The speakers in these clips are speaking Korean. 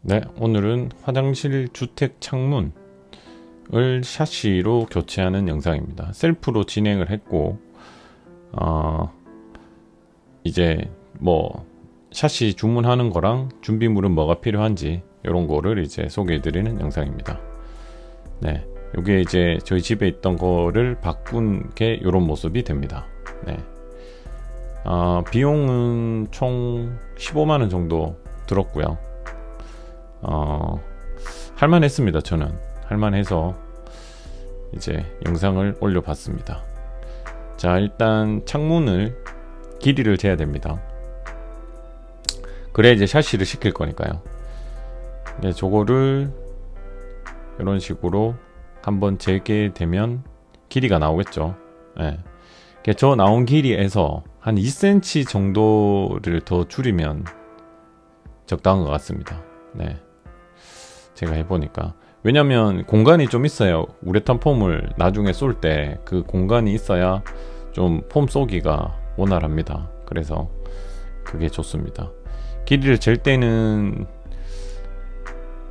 네, 오늘은 화장실 주택 창문을 샤시로 교체하는 영상입니다. 셀프로 진행을 했고, 이제 뭐 샤시 주문하는 거랑 준비물은 뭐가 필요한지 이런 거를 이제 소개해 드리는 영상입니다. 네, 요게 이제 저희 집에 있던 거를 바꾼 게 이런 모습이 됩니다. 네. 비용은 총 15만원 정도 들었고요. 할만했습니다. 저는 할만해서 이제 영상을 올려봤습니다. 자, 일단 창문을 길이를 재야 됩니다. 그래야 이제 샤시를 시킬 거니까요. 네, 저거를 이런 식으로 한번 재게 되면 길이가 나오겠죠. 네. 저 나온 길이에서 한 2cm 정도를 더 줄이면 적당한 것 같습니다. 네, 제가 해보니까. 왜냐면 공간이 좀 있어요. 우레탄 폼을 나중에 쏠 때 그 공간이 있어야 좀 폼 쏘기가 원활합니다. 그래서 그게 좋습니다. 길이를 잴 때는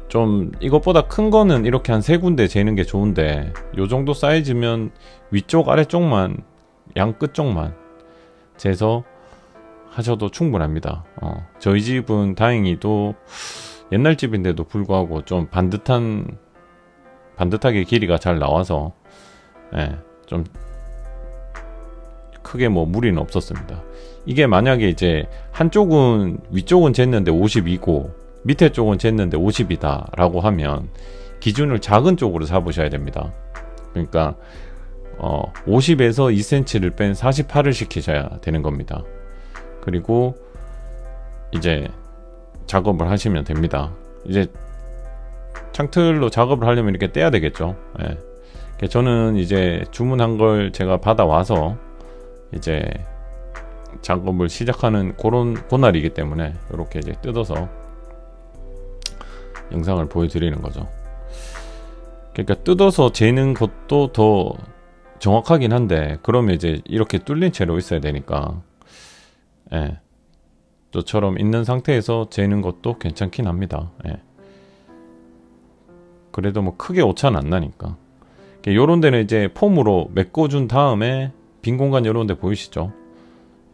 좀 이것보다 큰 거는 이렇게 한 3군데 재는 게 좋은데, 요 정도 사이즈면 위쪽 아래쪽만, 양 끝쪽만 재서 하셔도 충분합니다. 저희 집은 다행히도 옛날 집인데도 불구하고 좀 반듯하게 길이가 잘 나와서, 예, 좀 크게 뭐 무리는 없었습니다. 이게 만약에 이제 한쪽은 위쪽은 쟀는데 52고 밑에 쪽은 쟀는데 50이다 라고 하면 기준을 작은 쪽으로 잡으셔야 됩니다. 그러니까 50에서 2cm를 뺀 48을 시키셔야 되는 겁니다. 그리고 이제 작업을 하시면 됩니다. 이제 창틀로 작업을 하려면 이렇게 떼야 되겠죠. 예. 저는 이제 주문한 걸 제가 받아와서 이제 작업을 시작하는 그날이기 때문에 이렇게 이제 뜯어서 영상을 보여드리는 거죠. 그러니까 뜯어서 재는 것도 더 정확하긴 한데, 그러면 이제 이렇게 뚫린 채로 있어야 되니까, 예, 저처럼 있는 상태에서 재는 것도 괜찮긴 합니다. 예. 그래도 뭐 크게 오차는 안 나니까. 요런 데는 이제 폼으로 메꿔준 다음에 빈 공간 요런 데 보이시죠?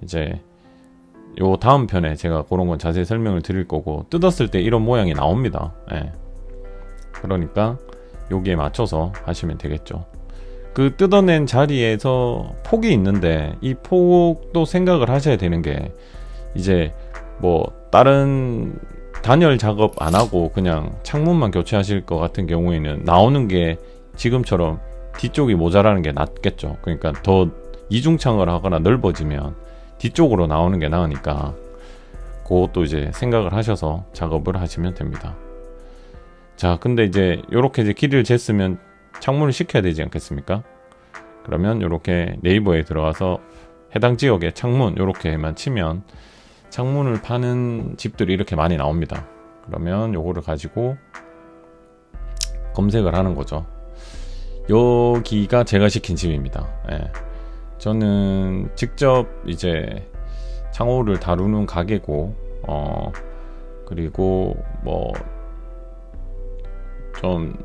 이제 요 다음 편에 제가 그런 건 자세히 설명을 드릴 거고, 뜯었을 때 이런 모양이 나옵니다. 예. 그러니까 여기에 맞춰서 하시면 되겠죠. 그 뜯어낸 자리에서 폭이 있는데, 이 폭도 생각을 하셔야 되는 게, 이제 뭐 다른 단열 작업 안 하고 그냥 창문만 교체하실 것 같은 경우에는 나오는 게 지금처럼 뒤쪽이 모자라는 게 낫겠죠. 그러니까 더 이중창을 하거나 넓어지면 뒤쪽으로 나오는 게 나으니까 그것도 이제 생각을 하셔서 작업을 하시면 됩니다. 자, 근데 이제 요렇게 이제 길이를 쟀으면 창문을 시켜야 되지 않겠습니까? 그러면 요렇게 네이버에 들어가서 해당 지역의 창문 요렇게만 치면 창문을 파는 집들이 이렇게 많이 나옵니다. 그러면 요거를 가지고 검색을 하는 거죠. 여기가 제가 시킨 집입니다. 예. 저는 직접 이제 창호를 다루는 가게고, 그리고 뭐 좀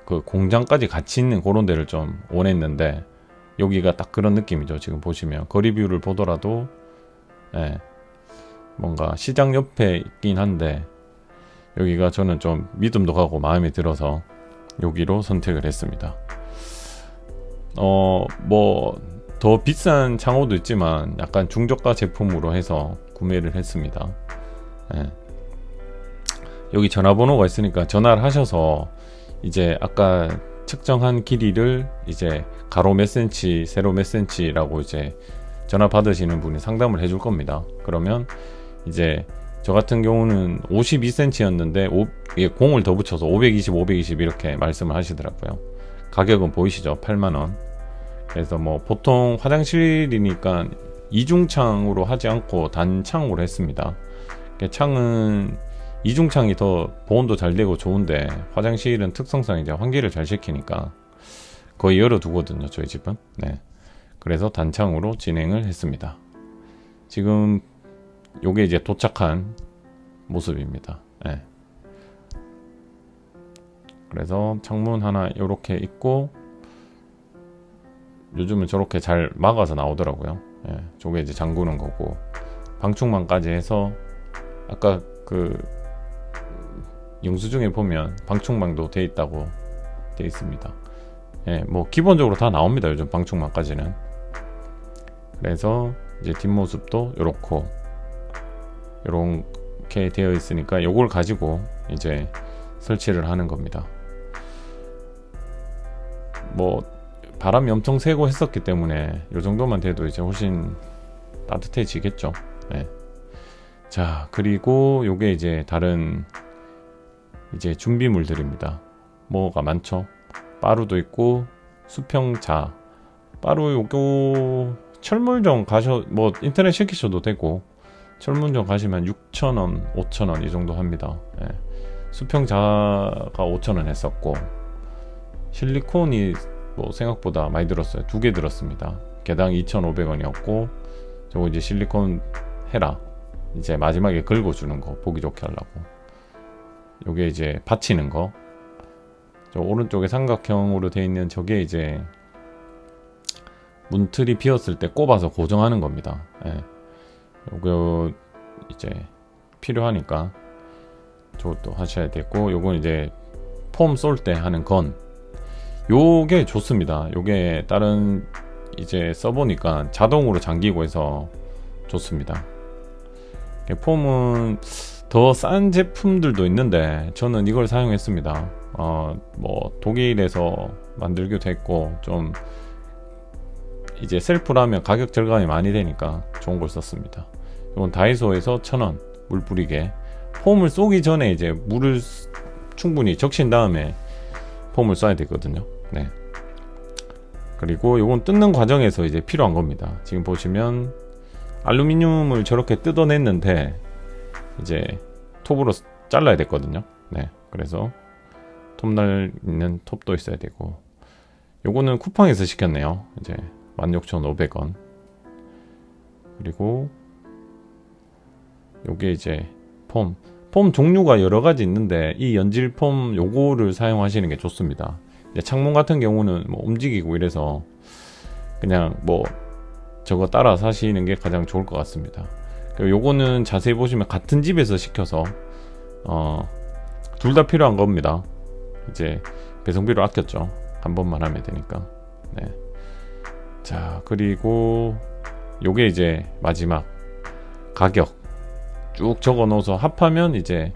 그 공장까지 같이 있는 그런 데를 좀 원했는데, 여기가 딱 그런 느낌이죠. 지금 보시면 거리뷰를 보더라도, 예, 뭔가 시장 옆에 있긴 한데 여기가 저는 좀 믿음도 가고 마음에 들어서 여기로 선택을 했습니다. 뭐 더 비싼 창호도 있지만 약간 중저가 제품으로 해서 구매를 했습니다. 예. 여기 전화번호가 있으니까 전화를 하셔서 이제 아까 측정한 길이를 이제 가로 몇 cm, 세로 몇 cm라고 이제 전화 받으시는 분이 상담을 해줄 겁니다. 그러면 이제 저 같은 경우는 52cm였는데 공을 더 붙여서 520, 520 이렇게 말씀을 하시더라고요. 가격은 보이시죠? 8만원. 그래서 뭐 보통 화장실이니까 이중창으로 하지 않고 단창으로 했습니다. 창은 이중창이 더 보온도 잘 되고 좋은데, 화장실은 특성상 이제 환기를 잘 시키니까 거의 열어두거든요, 저희 집은. 네. 그래서 단창으로 진행을 했습니다. 지금 요게 이제 도착한 모습입니다. 네. 그래서 창문 하나 요렇게 있고, 요즘은 저렇게 잘 막아서 나오더라고요. 예, 저게 이제 잠그는 거고, 방충망까지 해서 아까 그 영수증에 보면 방충망도 돼 있다고 돼 있습니다. 예, 뭐 기본적으로 다 나옵니다. 요즘 방충망까지는. 그래서 이제 뒷모습도 요렇고 요렇게 되어 있으니까 요걸 가지고 이제 설치를 하는 겁니다. 뭐 바람이 엄청 세고 했었기 때문에 요 정도만 돼도 이제 훨씬 따뜻해지겠죠. 네. 자, 그리고 요게 이제 다른 이제 준비물들입니다. 뭐가 많죠. 빠루도 있고, 수평자. 빠루 요거 철물점 뭐 인터넷 시키셔도 되고, 철물점 가시면 6,000원, 5,000원 이 정도 합니다. 예. 수평자가 5,000원 했었고, 실리콘이 뭐 생각보다 많이 들었어요. 2개 들었습니다. 개당 2,500원이었고, 저거 이제 실리콘 헤라 이제 마지막에 긁어주는 거 보기 좋게 하려고. 요게 이제 받치는 거. 저 오른쪽에 삼각형으로 되어 있는 저게 이제 문틀이 비었을 때 꼽아서 고정하는 겁니다. 예. 요거 이제 필요하니까 저것도 하셔야 되고, 요건 이제 폼 쏠 때 하는 건 요게 좋습니다. 요게 다른 이제 써보니까 자동으로 잠기고 해서 좋습니다. 폼은 더 싼 제품들도 있는데 저는 이걸 사용했습니다. 뭐 독일에서 만들기도 했고, 좀 이제 셀프라면 가격 절감이 많이 되니까 좋은 걸 썼습니다. 이건 다이소에서 1,000원 물 뿌리게. 폼을 쏘기 전에 이제 물을 충분히 적신 다음에 폼을 쏴야 되거든요. 네. 그리고 요건 뜯는 과정에서 이제 필요한 겁니다. 지금 보시면 알루미늄을 저렇게 뜯어냈는데 이제 톱으로 잘라야 됐거든요. 네. 그래서 톱날 있는 톱도 있어야 되고, 요거는 쿠팡에서 시켰네요. 이제 16,500원. 그리고 요게 이제 폼 종류가 여러 가지 있는데, 이 연질 폼 요거를 사용하시는 게 좋습니다. 이제 창문 같은 경우는 뭐 움직이고 이래서 그냥 뭐 저거 따라 사시는 게 가장 좋을 것 같습니다. 요거는 자세히 보시면 같은 집에서 시켜서 둘 다 필요한 겁니다. 이제 배송비를 아꼈죠. 한 번만 하면 되니까. 네. 자, 그리고 요게 이제 마지막 가격 쭉 적어 놓아서 합하면 이제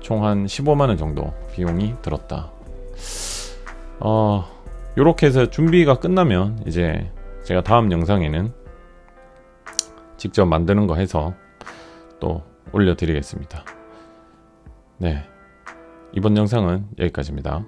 총 한 15만원 정도 비용이 들었다. 요렇게 해서 준비가 끝나면 이제 제가 다음 영상에는 직접 만드는 거 해서 또 올려드리겠습니다. 네, 이번 영상은 여기까지입니다.